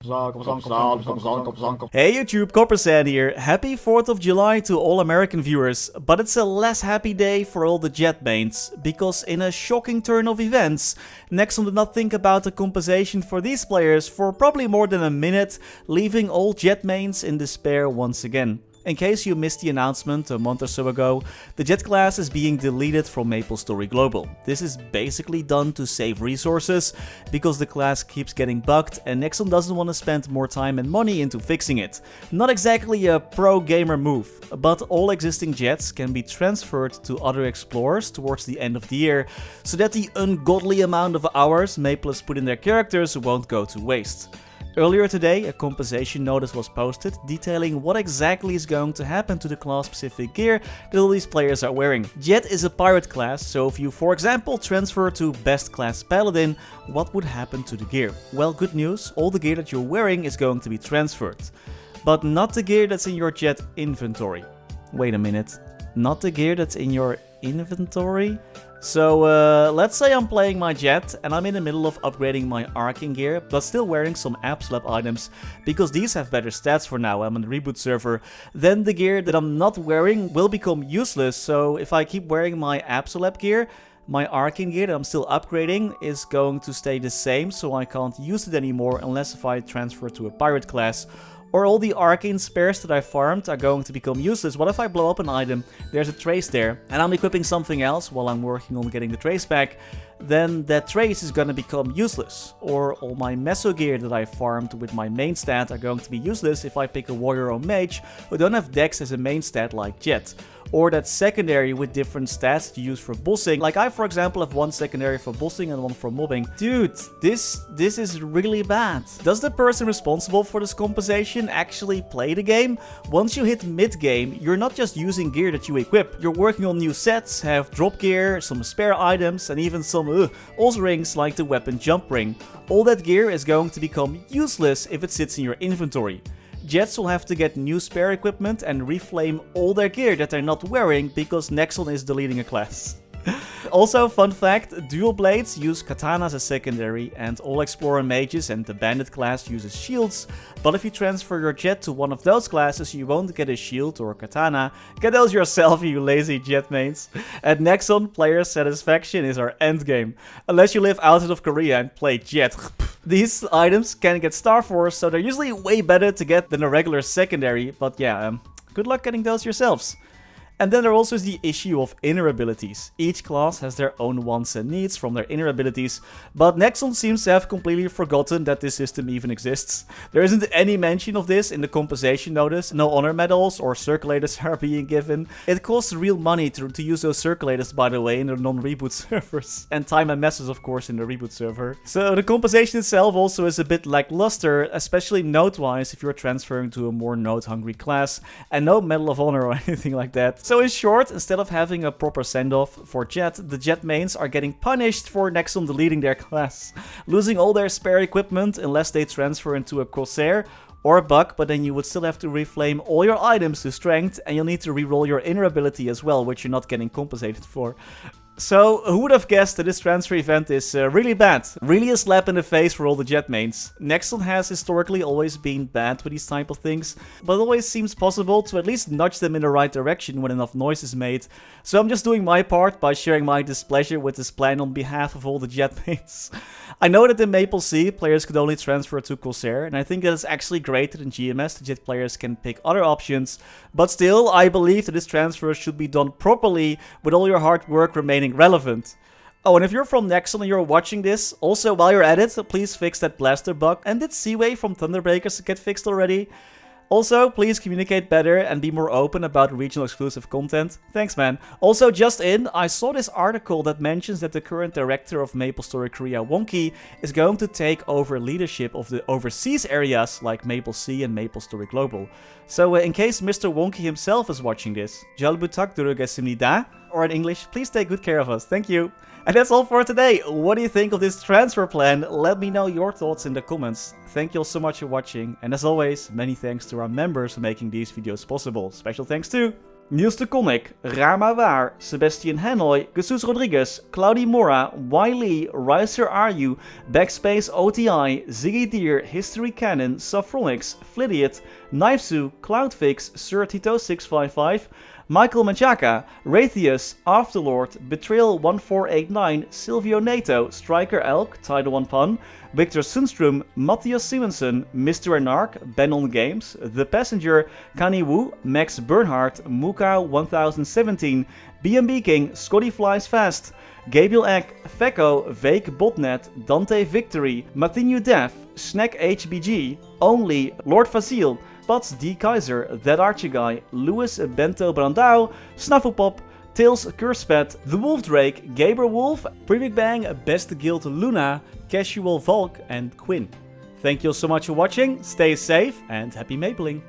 Hey YouTube, Coppersan here. Happy 4th of July to all American viewers, but it's a less happy day for all the Jett mains, because in a shocking turn of events, Nexon did not think about a compensation for these players for probably more than a minute, leaving all Jett mains in despair once again. In case you missed the announcement a month or so ago, the Jett class is being deleted from MapleStory Global. This is basically done to save resources, because the class keeps getting bugged and Nexon doesn't want to spend more time and money into fixing it. Not exactly a pro-gamer move, but all existing Jetts can be transferred to other explorers towards the end of the year, so that the ungodly amount of hours Maple has put in their characters won't go to waste. Earlier today, a compensation notice was posted detailing what exactly is going to happen to the class-specific gear that all these players are wearing. Jett is a pirate class, so if you, for example, transfer to best class paladin, what would happen to the gear? Well, good news, all the gear that you're wearing is going to be transferred. But not the gear that's in your Jett inventory. Wait a minute, not the gear that's in your inventory? So let's say I'm playing my Jett and I'm in the middle of upgrading my arcing gear, but still wearing some Absolab items, because these have better stats for now, I'm on the reboot server. Then the gear that I'm not wearing will become useless, so if I keep wearing my Absolab gear, my arcing gear that I'm still upgrading is going to stay the same, so I can't use it anymore unless if I transfer to a pirate class. Or all the arcane spares that I farmed are going to become useless. What if I blow up an item, there's a trace there, and I'm equipping something else while I'm working on getting the trace back, then that trace is gonna become useless. Or all my meso gear that I farmed with my main stat are going to be useless if I pick a warrior or mage who don't have dex as a main stat like Jett. Or that secondary with different stats to use for bossing. Like I, for example, have one secondary for bossing and one for mobbing. Dude, this is really bad. Does the person responsible for this compensation actually play the game? Once you hit mid-game, you're not just using gear that you equip. You're working on new sets, have drop gear, some spare items, and even some OZ rings like the weapon jump ring. All that gear is going to become useless if it sits in your inventory. Jetts will have to get new spare equipment and reflame all their gear that they're not wearing because Nexon is deleting a class. Also, fun fact, dual blades use katanas as secondary, and all explorer mages and the bandit class uses shields, but if you transfer your Jett to one of those classes you won't get a shield or a katana. Get those yourself, you lazy Jett mains. At Nexon, player satisfaction is our endgame, unless you live outside of Korea and play Jett. These items can get Star Force, so they're usually way better to get than a regular secondary, but yeah, good luck getting those yourselves. And then there also is the issue of inner abilities. Each class has their own wants and needs from their inner abilities, but Nexon seems to have completely forgotten that this system even exists. There isn't any mention of this in the compensation notice, no honor medals or circulators are being given. It costs real money to use those circulators, by the way, in the non-reboot servers. And time and messes, of course, in the reboot server. So the compensation itself also is a bit lackluster, especially note-wise if you're transferring to a more note-hungry class, and no Medal of Honor or anything like that. So in short, instead of having a proper send-off for Jett, the Jett mains are getting punished for Nexon deleting their class, losing all their spare equipment unless they transfer into a Corsair or a Buck, but then you would still have to reflame all your items to strength, and you'll need to reroll your inner ability as well, which you're not getting compensated for. So, who would have guessed that this transfer event is really bad? Really a slap in the face for all the Jett mains. Nexon has historically always been bad with these type of things, but it always seems possible to at least nudge them in the right direction when enough noise is made. So I'm just doing my part by sharing my displeasure with this plan on behalf of all the Jett mains. I know that in MapleSea, players could only transfer to Corsair, and I think that it's actually great that in GMS the Jett players can pick other options, but still, I believe that this transfer should be done properly with all your hard work remaining relevant. Oh, and if you're from Nexon and you're watching this, also while you're at it, please fix that blaster bug. And did Seaway from Thunderbreakers get fixed already? Also, please communicate better and be more open about regional exclusive content. Thanks, man. Also, just in, I saw this article that mentions that the current director of MapleStory Korea, Wonky, is going to take over leadership of the overseas areas like MapleSea and MapleStory Global. So, in case Mr. Wonky himself is watching this, 잘 부탁드리겠습니다. Or in English, please take good care of us. Thank you. And that's all for today. What do you think of this transfer plan? Let me know your thoughts in the comments. Thank you all so much for watching. And as always, many thanks to our members for making these videos possible. Special thanks to Niels de Coninck, Raar maar waar, Sebastian Hanoy, Jesus Rodriguez, Claudie Mora, Wiley, Riser Are BackSpaceOTI, Jett Gear, Historycanon, Saffronyx, Flidiot, Knifesu, Cloudfix, Sir Tito 655, Michael Manchaka, Rathius, Afterlord, Betrayal 1489, Silvio Nato, Striker Elk, Tidal 1 Pun, Victor Sundstrom, Mathias Simonsson, Mr. Anark, Ben on Games, The Passenger, Kani Wu, Max Bernhardt, Muka 1017, BNB King, Scotty Flies Fast, Gabriel Eck, Fecko, Vake Botnet, Dante Victory, Mathinu Def, Snack HBG, Only, Lord Fazil, Pats D. Kaiser, That Archie Guy, Louis Bento Brandao, Snufflepop, Tails Curspet, The Wolf Drake, Gabriel Wolf, Pre-Big Bang, Best Guild Luna, Casual Volk, and Quinn. Thank you all so much for watching, stay safe, and happy mapling!